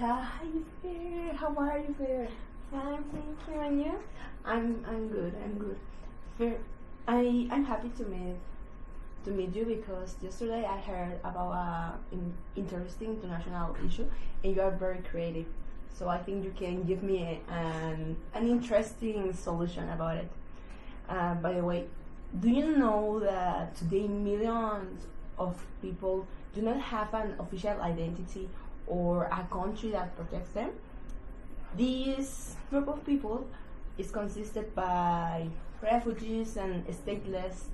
Hi, Fer. How are you, Fer? Fine, thank you. And you? I'm good. I'm good. Fer, I'm happy to meet you because yesterday I heard about an interesting international issue, and you are very creative. So I think you can give me an interesting solution about it. By the way, do you know that today millions of people do not have an official identity or a country that protects them? This group of people is consisted by refugees and stateless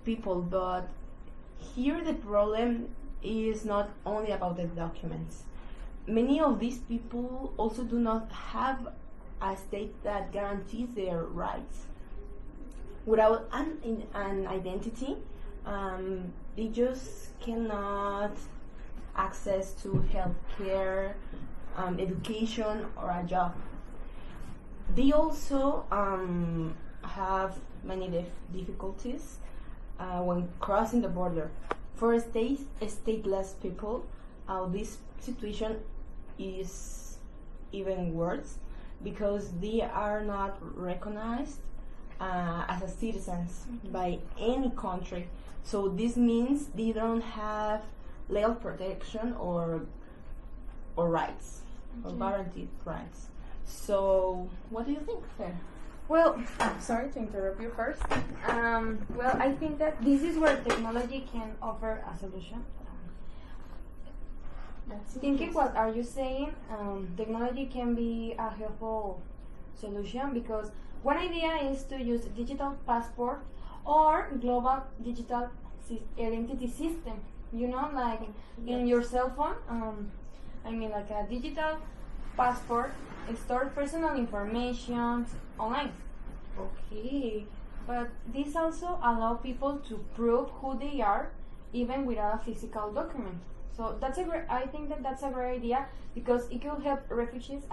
people, but here the problem is not only about the documents. Many of these people also do not have a state that guarantees their rights. Without an identity, they just cannot access to healthcare, education, or a job. They also have many difficulties when crossing the border. For stateless people, this situation is even worse because they are not recognized as a citizens by any country. So this means they don't have legal protection or rights or guaranteed rights. So what do you think, Fer? Well, sorry to interrupt you first. Well, I think that this is where technology can offer a solution. Thinking what are you saying, technology can be a helpful solution because one idea is to use digital passport or global digital identity system. You know, like in your cell phone. Like a digital passport stores personal information online. Okay. But this also allows people to prove who they are even without a physical document. So I think that that's a great idea because it could help refugees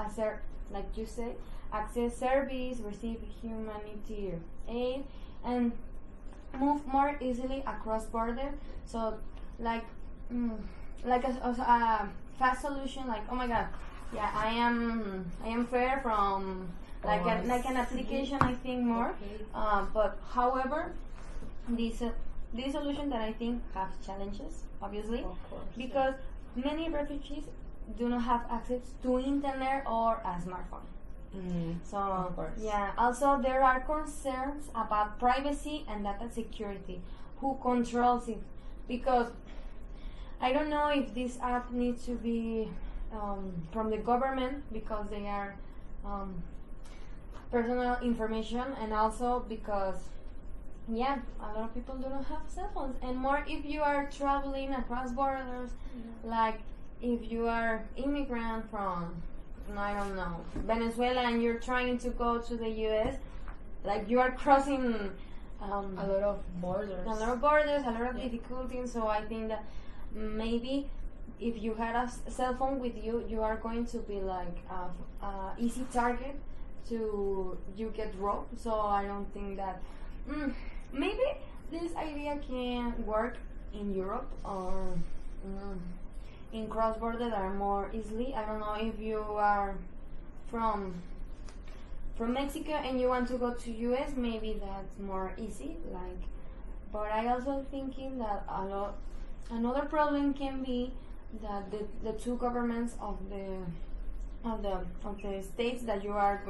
like you say, access service, receive humanitarian aid, and move more easily across borders. So, like a fast solution. Like, oh my God, yeah, I am fair from like an application. I think more, but however, this solution that I think have challenges, obviously, because many refugees do not have access to internet or a smartphone. So yeah, also there are concerns about privacy and data security. Who controls it? Because I don't know if this app needs to be from the government because they are personal information, and also because yeah, a lot of people do not have cell phones, and more if you are traveling across borders, like if you are immigrant from I don't know Venezuela and you're trying to go to the U.S., like you are crossing a lot of borders, a lot of difficulties. So I think that maybe if you had a cell phone with you, you are going to be like a easy target to you get robbed. So I don't think that maybe this idea can work in Europe or in cross border that are more easily. I don't know if you are from Mexico and you want to go to US, maybe that's more easy. Like, but I also thinking that another problem can be that the two governments of the states that you are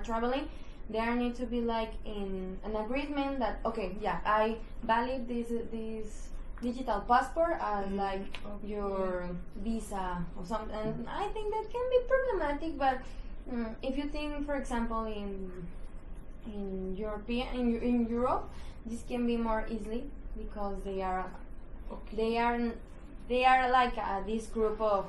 traveling, there need to be like in an agreement that okay, yeah, I valid this digital passport as like your visa or something. And I think that can be problematic, but if you think, for example, in Europe, this can be more easily because they are like this group of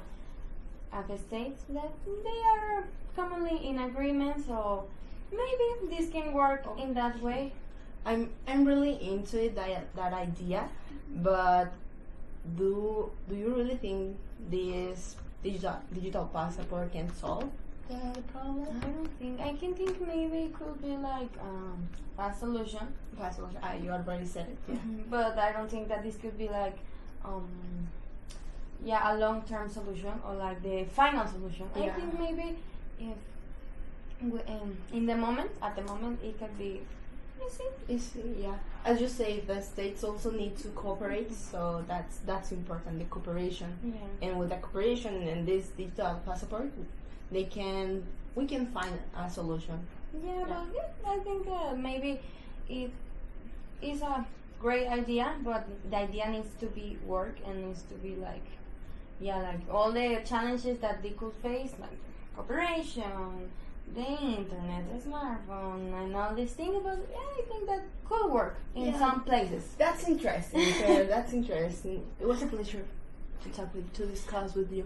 states that they are commonly in agreement. So maybe this can work in that way. I'm really into it, that idea, but do you really think this digital passport can solve the problem? I don't think. I can think maybe it could be like a solution. You already said it. Yeah. But I don't think that this could be like a long-term solution or like the final solution. I Yeah. think maybe if in the moment, at the moment, it could be easy. Yeah. As you say, the states also need to cooperate, so that's important. The cooperation, Yeah. and with the cooperation and this digital passport, we can find a solution. Yeah, but I think maybe it is a great idea, but the idea needs to be work and needs to be like, like all the challenges that they could face, like cooperation, the internet, the smartphone, and all these things. But I think that could work in some places. That's interesting. Claire, that's interesting. It was a pleasure to discuss with you.